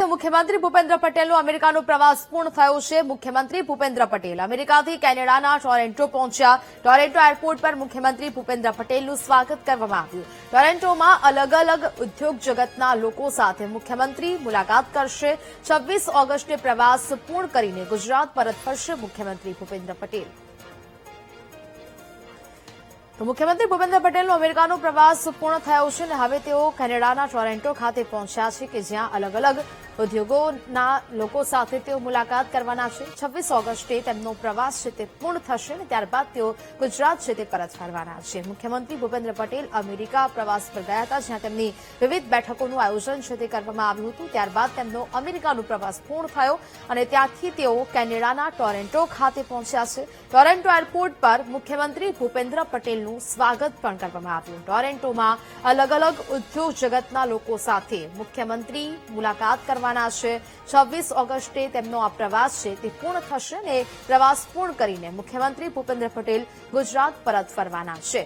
મુખ્યમંત્રી ભૂપેન્દ્ર પટેલનો અમેરિકાનો પ્રવાસ પૂર્ણ થયો છે। મુખ્યમંત્રી ભૂપેન્દ્ર પટેલ અમેરિકાથી કેનેડાના ટોરેન્ટો પહોંચ્યા। ટોરેન્ટો એરપોર્ટ પર મુખ્યમંત્રી ભૂપેન્દ્ર પટેલનું સ્વાગત કરવામાં આવ્યું। ટોરેન્ટોમાં અલગ અલગ ઉદ્યોગ જગતના લોકો સાથે મુખ્યમંત્રી મુલાકાત કરશે। 26 ઓગસ્ટે પ્રવાસ પૂર્ણ કરીને ગુજરાત પરત ફરશે મુખ્યમંત્રી ભૂપેન્દ્ર પટેલ। તો મુખ્યમંત્રી ભૂપેન્દ્ર પટેલનો અમેરિકાનો પ્રવાસ પૂર્ણ થયો છે અને હવે તેઓ કેનેડાના ટોરેન્ટો ખાતે પહોંચ્યા છે કે જ્યાં અલગ અલગ ઉદ્યોગોના લોકો સાથે તેઓ મુલાકાત કરવાના છે। 26 ઓગસ્ટે તેમનો પ્રવાસ છે તે પૂર્ણ થશે અને ત્યારબાદ તેઓ ગુજરાત છે તે પરત ફરવાના છે। મુખ્યમંત્રી ભૂપેન્દ્ર પટેલ અમેરિકા પ્રવાસ પર ગયા હતા જ્યાં તેમની વિવિધ બેઠકોનું આયોજન છે તે કરવામાં આવ્યું હતું। ત્યારબાદ તેમનો અમેરિકાનો પ્રવાસ પૂર્ણ થયો અને ત્યાંથી તેઓ કેનેડાના ટોરેન્ટો ખાતે પહોંચ્યા છે। ટોરેન્ટો એરપોર્ટ પર મુખ્યમંત્રી ભૂપેન્દ્ર પટેલનું સ્વાગત પણ કરવામાં આવ્યું। ટોરેન્ટોમાં અલગ અલગ ઉદ્યોગ જગતના લોકો સાથે મુખ્યમંત્રી મુલાકાત કરવાના છે। 26 ઓગસ્ટે તેમનો આ પ્રવાસ છે તે પૂર્ણ થશે અને પ્રવાસ પૂર્ણ કરીને મુખ્યમંત્રી ભૂપેન્દ્ર પટેલ ગુજરાત પરત ફરવાના છે।